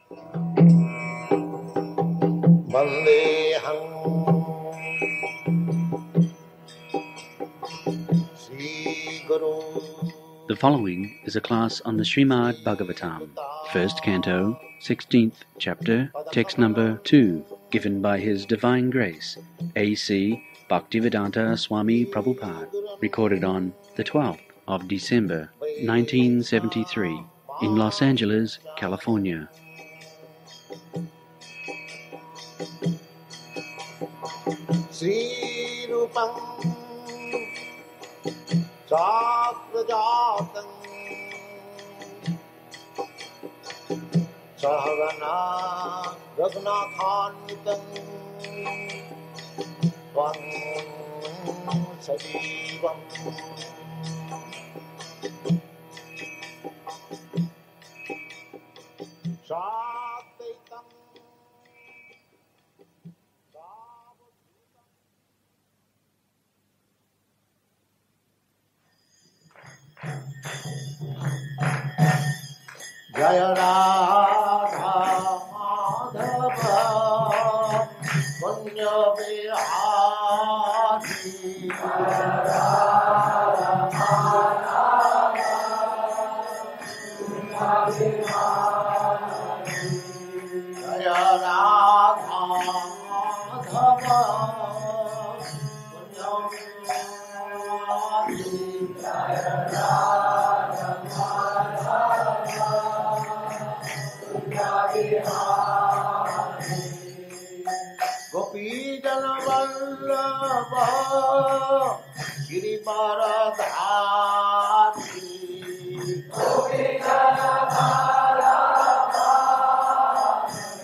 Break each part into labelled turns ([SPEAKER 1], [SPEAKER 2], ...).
[SPEAKER 1] Vandeham Sri Guru.
[SPEAKER 2] The following is a class on the Srimad Bhagavatam, first canto, 16th chapter, text number 2, given by His Divine Grace, A.C. Bhaktivedanta Swami Prabhupada, recorded on the 12th of December, 1973, in Los Angeles, California.
[SPEAKER 1] Sri Rupam Sakrajatan Sahagana Raghunathanvitam Tvam Sajivam Shaktitam Jaya Radha Madhava Punya Vihari Jaya Radha Madhava Punya Vihari Jaya Radha Madhava Punya Vihari Jaya Radha Gopi Jana Vallabha Girivaradhari Gopi Jana Vallabha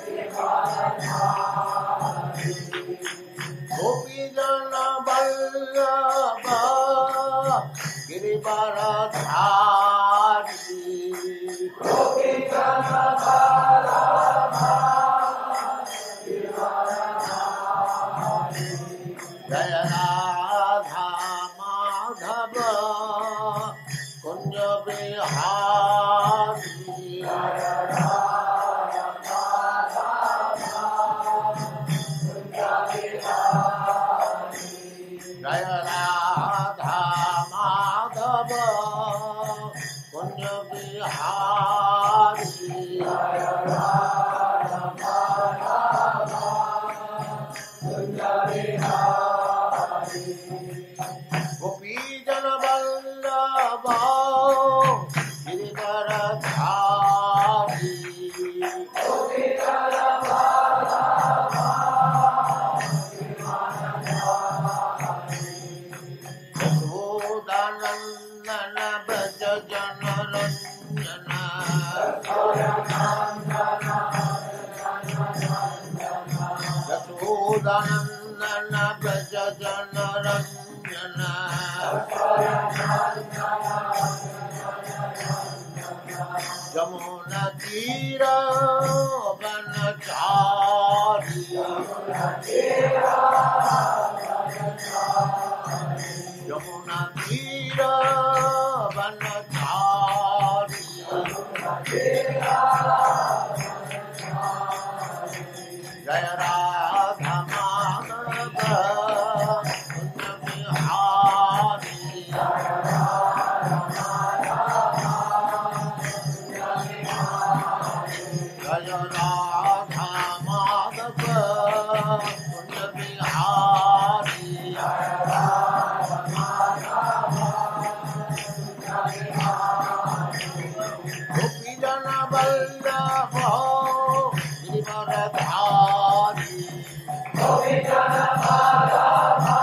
[SPEAKER 1] Girivaradhari Gopi Jana Vallabha Girivaradhari Gopi Jana Vallabha Jaya Radha Madhava Kunja Vihari Jaya Radha Madhava Kunja Vihari Jaya Radha Madhava Kunja Vihari Jaya Radha Madhava Kunja Vihari Gopi Jana Vallabha Girivaradhari Gopi Jana Vallabha Girivaradhari Yashodanandana Braja Jana Ranjana Yashodanandana Braja Jana Ranjana Jamuna Tira Vanachari Jamuna Tira Vanachari Jaya Radha Madhava Kunja Vihari Jaya Radha Madhava Kunja Vihari Jaya Radha Madhava Kunja Vihari Jaya Radha Madhava Kunja Vihari Gopi Jana Vallabha Girivaradhari Gopi Jana Vallabha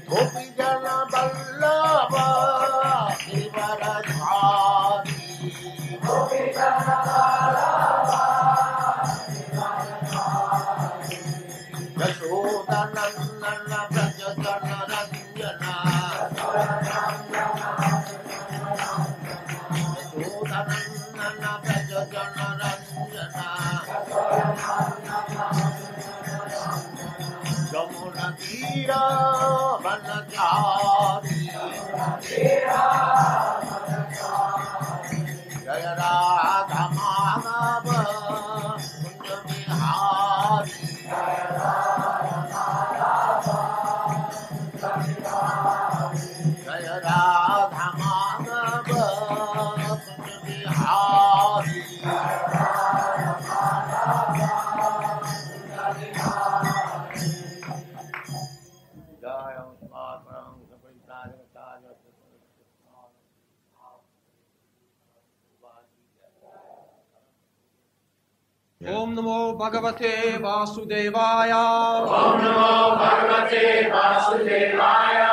[SPEAKER 1] Gopi Jana Vallabha Girivaradhari Gopi Jana Vallabha Yashodanandana Braja Jana Ranjana Radha Madhava Bihari Jaya Madhava
[SPEAKER 3] Om Namo Bhagavate Vasudevaya.
[SPEAKER 1] Om Namo Bhagavate Vasudevaya.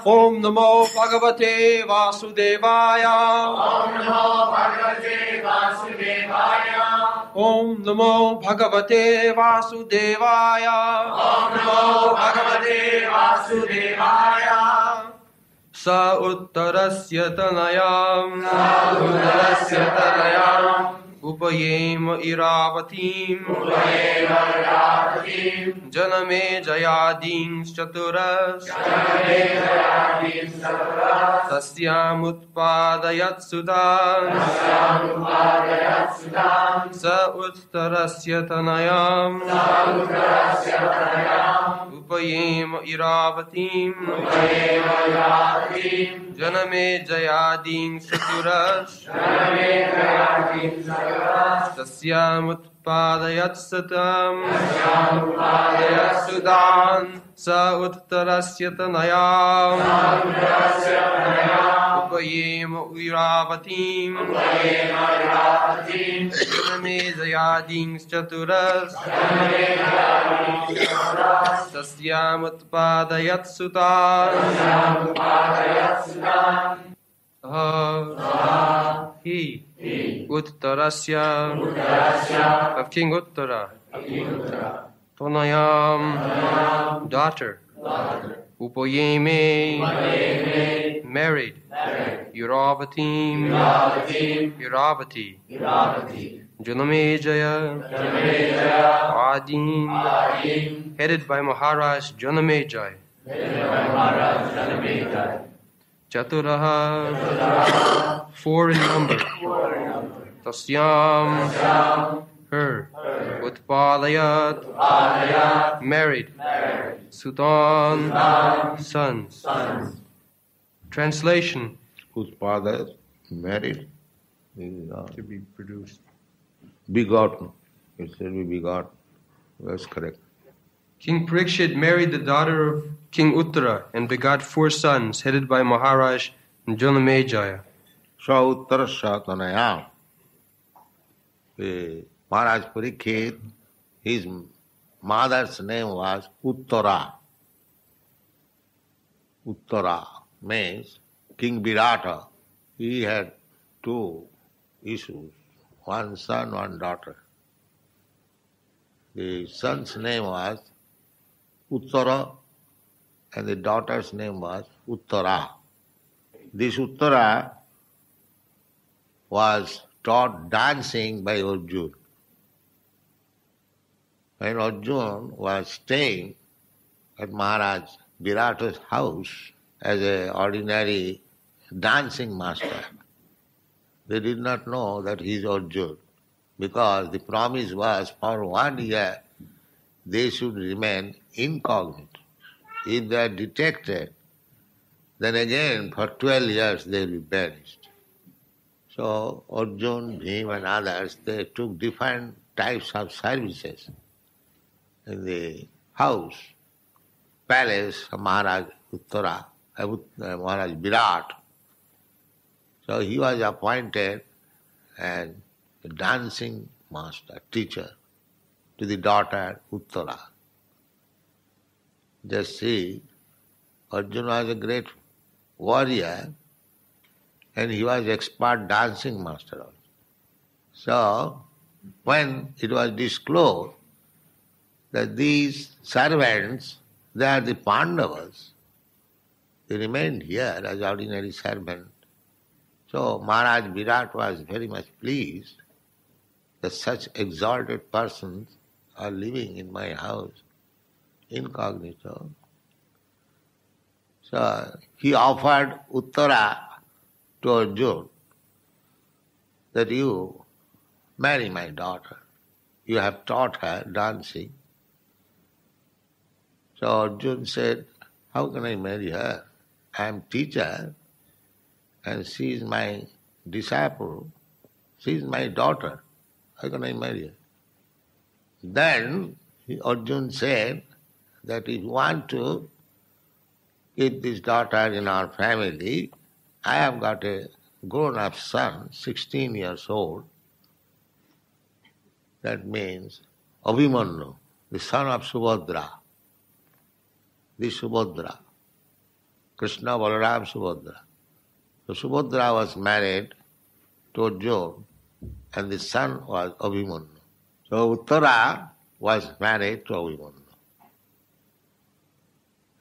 [SPEAKER 3] Om Namo Bhagavate Vasudevaya.
[SPEAKER 1] Om Namo Bhagavate Vasudevaya.
[SPEAKER 3] Om Namo Bhagavate Vasudevaya.
[SPEAKER 1] Om Namo Bhagavate Vasudevaya.
[SPEAKER 3] Sa uttarasya tanayam.
[SPEAKER 1] Uddarasya tanayam.
[SPEAKER 3] Upayema iravatim.
[SPEAKER 1] Upayema iravatim.
[SPEAKER 3] Janame jayadin chaturas.
[SPEAKER 1] Janame jayadin chaturas.
[SPEAKER 3] Tasyam utpadayat sudam.
[SPEAKER 1] Tasyam utpadayat sudam.
[SPEAKER 3] Sa uttarasya tanayam.
[SPEAKER 1] Uddarasya tanayam.
[SPEAKER 3] Upayema iravatim.
[SPEAKER 1] Upayema iravatim.
[SPEAKER 3] Janame jayadin chaturas.
[SPEAKER 1] Janame jayadin chaturas.
[SPEAKER 3] Tasyam utpadayat satam.
[SPEAKER 1] Tasyam utpadayat
[SPEAKER 3] Sudan sa uttarasya tanayam.
[SPEAKER 1] Uddarasya tanayam.
[SPEAKER 3] Upayema iravatim.
[SPEAKER 1] Upayema iravatim.
[SPEAKER 3] Janame jayadin chaturas.
[SPEAKER 1] Janame jayadin chaturas.
[SPEAKER 3] Tasyam utpadayat sudan.
[SPEAKER 1] Tasyam utpadayat sudam.
[SPEAKER 3] He uttarasya of King Uttara. Tanayam daughter. Upayeme married. Uravatim Uravati. Janame Jaya Adin headed by Maharaj Janamejaya. Chaturaha, 4 in number. Tasyam, her. Utpalayat, married. Sutan, sons. Translation.
[SPEAKER 4] Whose father married,
[SPEAKER 3] To be produced.
[SPEAKER 4] begotten. It should be begotten. That's correct.
[SPEAKER 3] King Parikshit married the daughter of King Uttara and begot 4 sons, headed by Maharaj Janamejaya.
[SPEAKER 4] Sauttarasya tanayam. Maharaj Parikshit, his mother's name was Uttara. Uttara means King Virata. He had 2 issues, 1 son, 1 daughter. The son's name was Uttara and the daughter's name was Uttara. This Uttara was taught dancing by Arjuna. When Arjuna was staying at Maharaj Virata's house as an ordinary dancing master, they did not know that he is Arjuna, because the promise was for 1 year they should remain incognito. If they are detected, then again for 12 years they will be banished. So Arjuna, Bhim and others, they took different types of services in the house, palace of Maharaj Uttara, Maharaj Virat. So he was appointed as a dancing master, teacher to the daughter Uttara. Just see, Arjuna was a great warrior and he was expert dancing master also. So, when it was disclosed that these servants, they are the Pandavas, they remained here as ordinary servants. So Maharaj Virat was very much pleased that such exalted persons are living in my house incognito. So he offered Uttara to Arjuna that you marry my daughter. You have taught her dancing. So Arjuna said, how can I marry her? I am teacher. and she is my disciple, she is my daughter. How can I marry her? Then Arjuna said that if you want to keep this daughter in our family, I have got a grown-up son, 16 years old. That means Abhimanyu, the son of Subhadra. This Subhadra, Krishna, Balaram, Subhadra. So Subhadra was married to Arjuna and the son was Abhimanyu. So Uttara was married to Abhimanyu.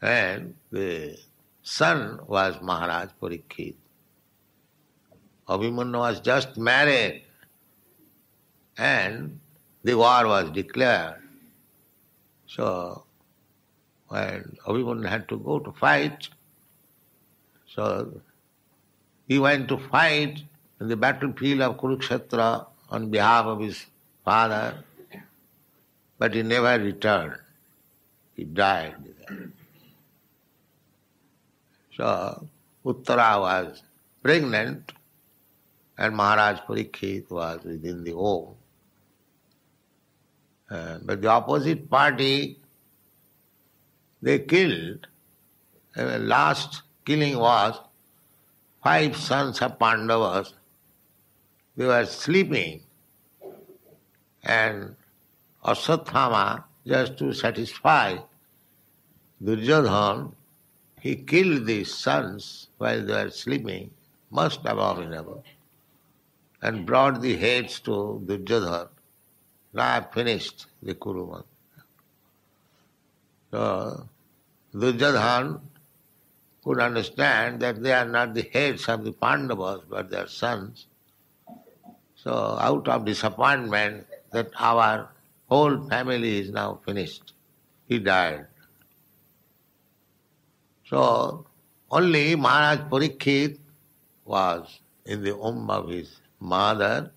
[SPEAKER 4] And the son was Maharaj Parikshit. Abhimanyu was just married and the war was declared. So when Abhimanyu had to go to fight, so he went to fight in the battlefield of Kurukshetra on behalf of his father, but he never returned. He died there. So Uttara was pregnant and Maharaj Parikshit was within the home. But the opposite party, they killed. The last killing was 5 sons of Pandavas. They were sleeping and Ashwatthama, just to satisfy Duryodhana, he killed these sons while they were sleeping, most abominable, and brought the heads to Duryodhana. Now I have finished the Kuruma. So Duryodhana could understand that they are not the heads of the Pandavas, but their sons. So out of disappointment that our whole family is now finished, he died. So only Maharaj Parikshit was in the womb of his mother.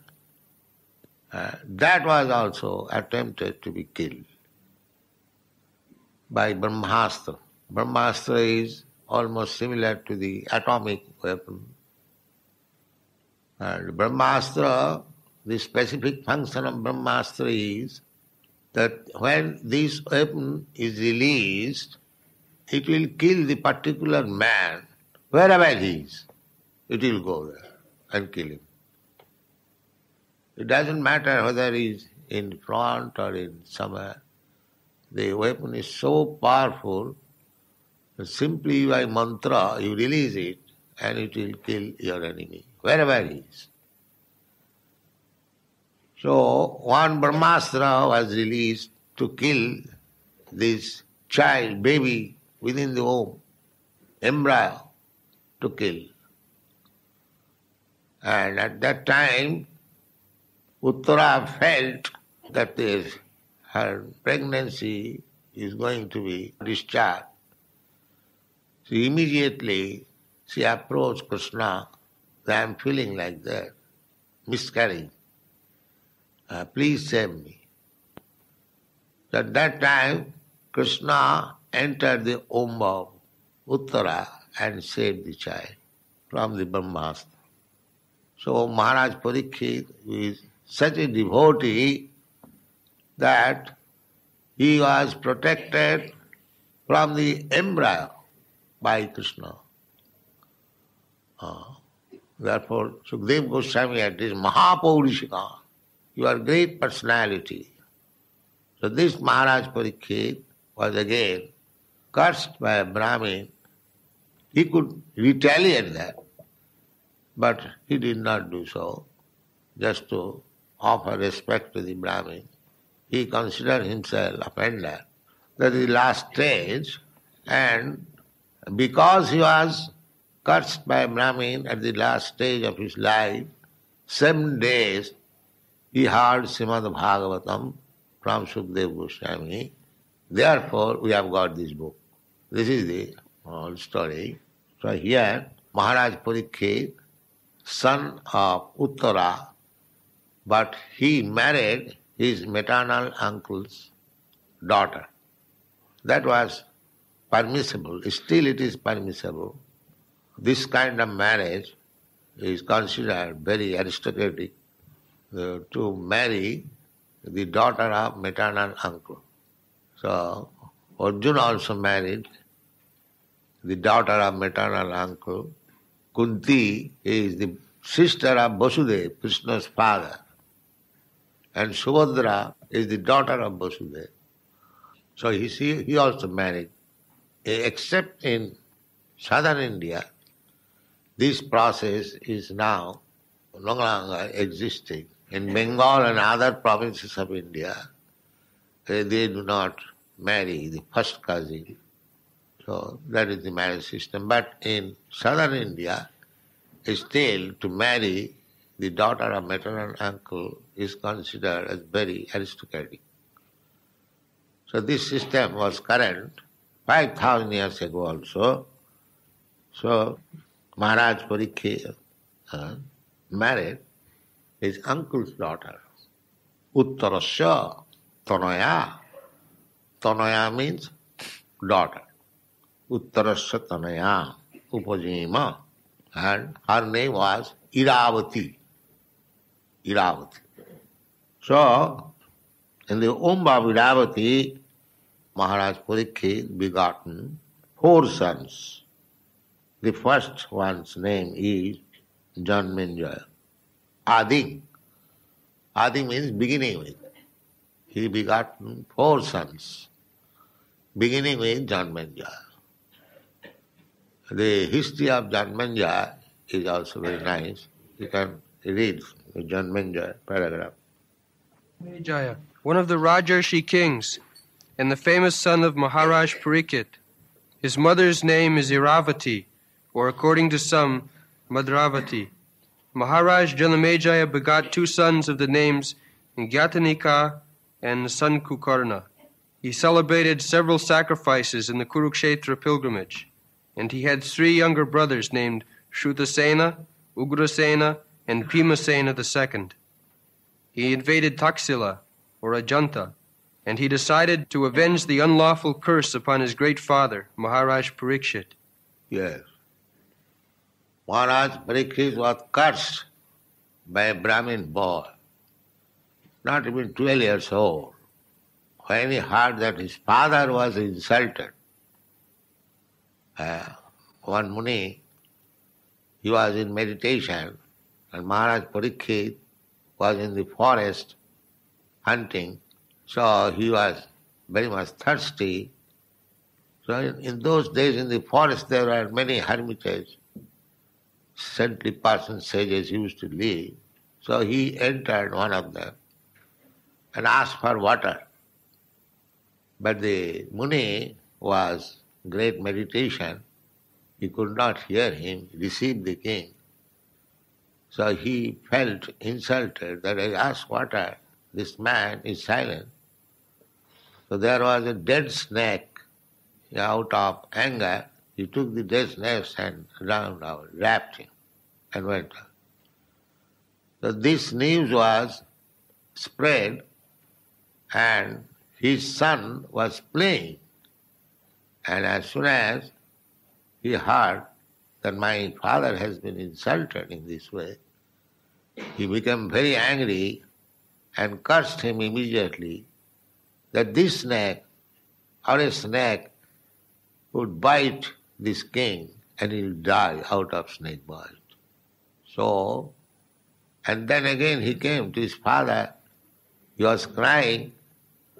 [SPEAKER 4] That was also attempted to be killed by Brahmastra. Brahmastra is almost similar to the atomic weapon. And Brahmastra, the specific function of Brahmastra is that when this weapon is released, it will kill the particular man wherever he is. It will go there and kill him. It doesn't matter whether he is in front or in somewhere. The weapon is so powerful that simply by mantra you release it and it will kill your enemy, wherever he is. So one Brahmastra was released to kill this child, baby within the womb, embryo to kill. And at that time, Uttara felt that her pregnancy is going to be discharged. So immediately she approached Krishna, I am feeling like that, miscarrying. Please save me. At that time, Krishna entered the womb of Uttara and saved the child from the Brahmastra. So Maharaj Parikshit is such a devotee that he was protected from the embryo by Krishna. Therefore, Sukadeva Goswami had this Mahapaurishika, your great personality. So this Maharaj Parikshit was again cursed by a Brahmin. He could retaliate that, but he did not do so, just to offer respect to the Brahmin. He considered himself offender. That is the last stage, and because he was cursed by a Brahmin at the last stage of his life, 7 days he heard Srimad Bhagavatam from Sukadeva Goswami. Therefore, we have got this book. This is the whole story. So here, Maharaj Parikshit, son of Uttara, but he married his maternal uncle's daughter. That was permissible. Still it is permissible. This kind of marriage is considered very aristocratic to marry the daughter of maternal uncle. So Arjuna also married the daughter of maternal uncle. Kunti is the sister of Vasudeva, Krishna's father. And Subhadra is the daughter of Vasudeva. So he also married. Except in southern India, this process is now no longer existing. In Bengal and other provinces of India, they do not marry the first cousin. So that is the marriage system. But in southern India, still to marry the daughter of maternal uncle is considered as very aristocratic. So this system was current 5,000 years ago also. So Maharaj Parikshit married his uncle's daughter, Uttarasya Tanaya. Tanaya means daughter. Uttarasya Tanaya Upajima. And her name was Iravati. Iravati. So, in the womb of Iravati, Maharaj Parikshit begotten 4 sons. The first one's name is Janmenjaya. Adi. Adi means beginning with. He begotten 4 sons, beginning with Janmenjaya. The history of Janmenjaya is also very nice. You can read the Janmenjaya paragraph.
[SPEAKER 3] Janmenjaya, one of the Rajarshi kings, and the famous son of Maharaj Parikshit. His mother's name is Iravati, or according to some, Madravati. Maharaj Janamejaya begot 2 sons of the names Gyatanika and Sankukarna. He celebrated several sacrifices in the Kurukshetra pilgrimage, and he had 3 younger brothers named Shrutasena, Ugrasena, and Bhimasena II. He invaded Taxila, or Ajanta, and he decided to avenge the unlawful curse upon his great father, Maharaj Parikshit.
[SPEAKER 4] Yes. Maharaj Parikshit was cursed by a Brahmin boy, not even 12 years old, when he heard that his father was insulted. One Muni, he was in meditation, and Maharaj Parikshit was in the forest hunting, so he was very much thirsty. So in those days in the forest there were many hermitages, saintly persons, sages used to live. So he entered one of them and asked for water. But the Muni was great meditation. He could not hear him receive the king. So he felt insulted that I asked water. This man is silent. So there was a dead snake. Out of anger, he took the dead snake and wrapped him and went out. So this news was spread, and his son was playing. And as soon as he heard that my father has been insulted in this way, he became very angry and cursed him immediately that this snake or a snake would bite this king and he'll die out of snake bite. So, and then again he came to his father. He was crying.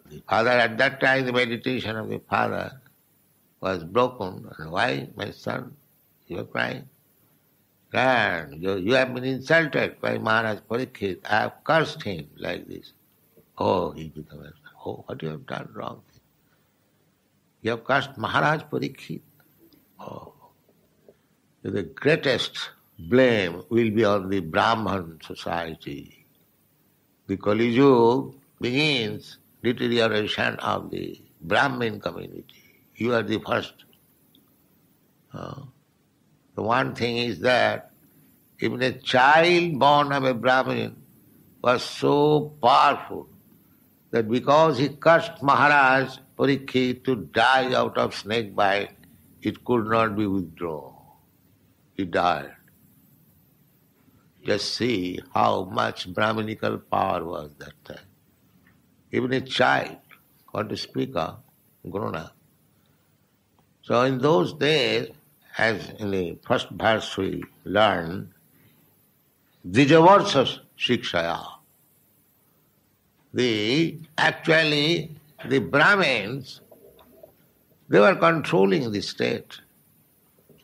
[SPEAKER 4] The father, at that time, the meditation of the father was broken. And why, my son, you are crying? And you have been insulted by Maharaj Parikshit. I have cursed him like this. Oh, he became, what you have done wrong? You have cursed Maharaj Parikshit. Oh, the greatest blame will be on the Brahman society. The Kali Yuga begins deterioration of the Brahmin community. You are the first. The one thing is that even a child born of a Brahmin was so powerful that because he cursed Maharaj Parikshit to die out of snake bite, it could not be withdrawn. He died. Just see how much Brahminical power was that time. Even a child, what to speak of, grown up. So in those days, as in the first verse we learned, Dijavarsha Shikshaya. Actually, the Brahmins, they were controlling the state,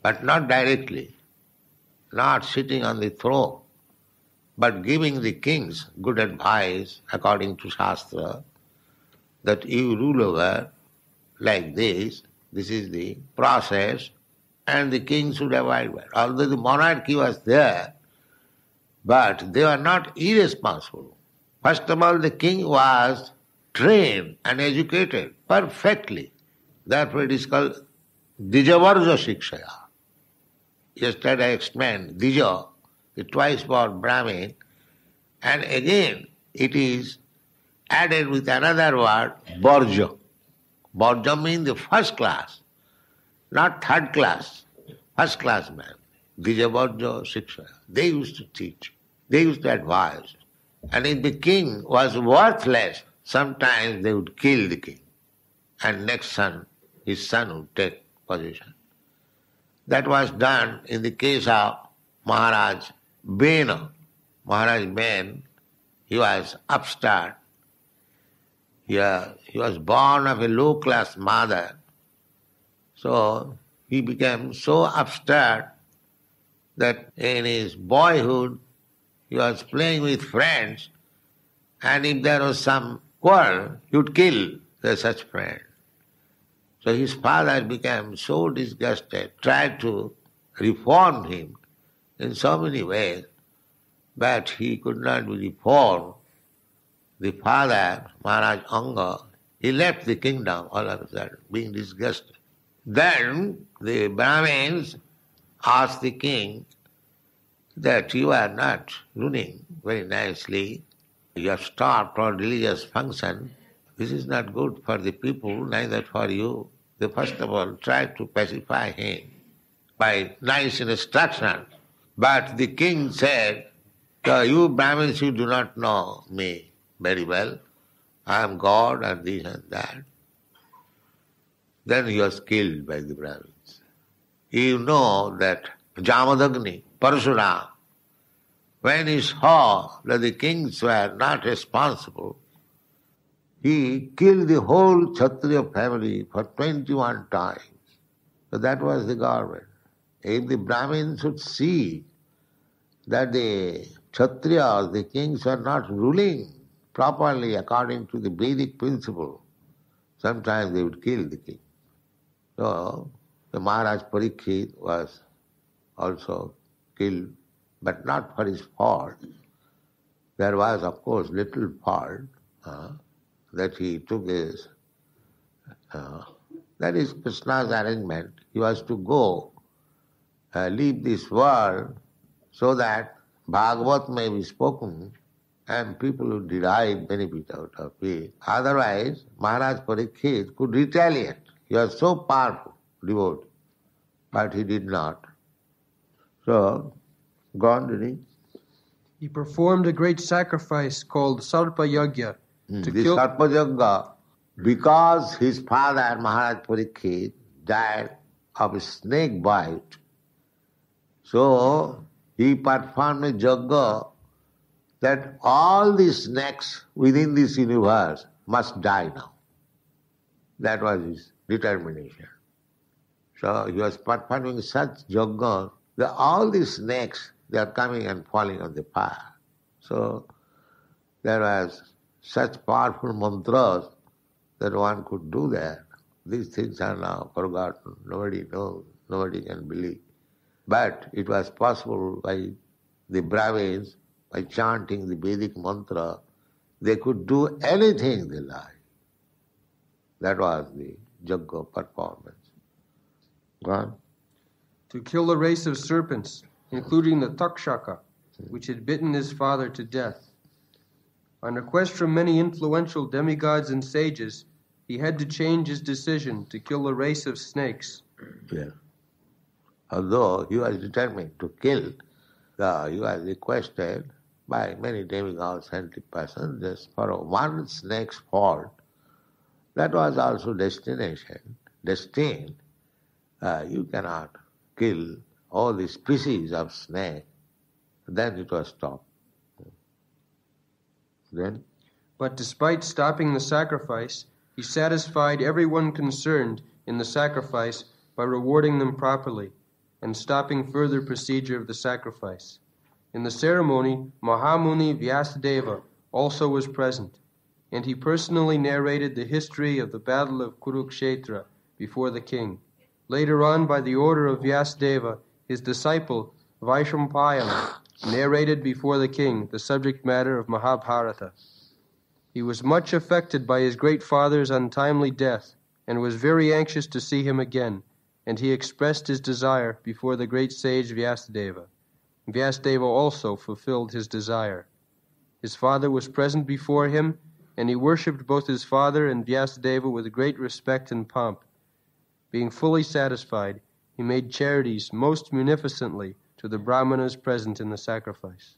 [SPEAKER 4] but not directly, not sitting on the throne, but giving the kings good advice according to Shastra, that you rule over like this is the process, and the king should abide by it. Although the monarchy was there, but they were not irresponsible. First of all, the king was trained and educated perfectly. Therefore it is called Dijavarja Shikshaya. Yesterday I explained Dija, the twice born Brahmin, and again it is added with another word, Varja. Varja means the first class, not third class, first class man. Dijavarja Shikshaya. They used to teach, they used to advise. And if the king was worthless, sometimes they would kill the king, and next son, his son would take position. That was done in the case of Maharaj Bena. Maharaj Ben, he was upstart. He was born of a low-class mother. So he became so upstart that in his boyhood he was playing with friends, and if there was some quarrel, he would kill such friend. So his father became so disgusted, tried to reform him in so many ways, but he could not be reformed. The father, Maharaj Anga, he left the kingdom all of a sudden, being disgusted. Then the Brahmins asked the king that you are not ruling very nicely. You have stopped all religious function. This is not good for the people, neither for you. They first of all tried to pacify him by nice instructions. But the king said, you Brahmins, you do not know me very well. I am God and this and that. Then he was killed by the Brahmins. You know that Jamadagni, Parashuram, when he saw that the kings were not responsible, he killed the whole Kshatriya family for 21 times. So that was the government. If the Brahmins should see that the Kshatriyas, the kings, were not ruling properly according to the Vedic principle, sometimes they would kill the king. So the Maharaj Parikshit was also killed, but not for his fault. There was, of course, little fault that he took his... that is Krishna's arrangement. He was to go, leave this world so that Bhagavat may be spoken and people would derive benefit out of it. Otherwise, Maharaj Parikshit could retaliate. He was so powerful, devotee, but he did not. So, gone, did he?
[SPEAKER 3] He performed a great sacrifice called Sarpa Yagya.
[SPEAKER 4] This Sarpa Yagya, because his father, Maharaj Parikshit, died of a snake bite, so he performed a yagya that all the snakes within this universe must die now. That was his determination. So he was performing such yagya that all the snakes, they are coming and falling on the fire. So there was such powerful mantras that one could do that. These things are now forgotten. Nobody knows, nobody can believe. But it was possible by the Brahmins, by chanting the Vedic mantra, they could do anything they like. That was the yagya performance. Go on.
[SPEAKER 3] To kill a race of serpents, including the Takshaka, which had bitten his father to death. On request from many influential demigods and sages, he had to change his decision to kill a race of snakes.
[SPEAKER 4] Yeah. Although he was determined to kill You are requested by many demigods, scientific persons, just for one snake's fault. That was also destined. You cannot kill all the species of snake. Then it was stopped. Then,
[SPEAKER 3] But despite stopping the sacrifice, he satisfied everyone concerned in the sacrifice by rewarding them properly and stopping further procedure of the sacrifice. In the ceremony, Mahamuni Vyasadeva also was present, and he personally narrated the history of the battle of Kurukshetra before the king. Later on, by the order of Vyasadeva, his disciple Vaishampayana narrated before the king the subject matter of Mahabharata. He was much affected by his great father's untimely death and was very anxious to see him again, and he expressed his desire before the great sage Vyasadeva. Vyasadeva also fulfilled his desire. His father was present before him, and he worshipped both his father and Vyasadeva with great respect and pomp. Being fully satisfied, he made charities most munificently to the Brahmanas present in the sacrifice.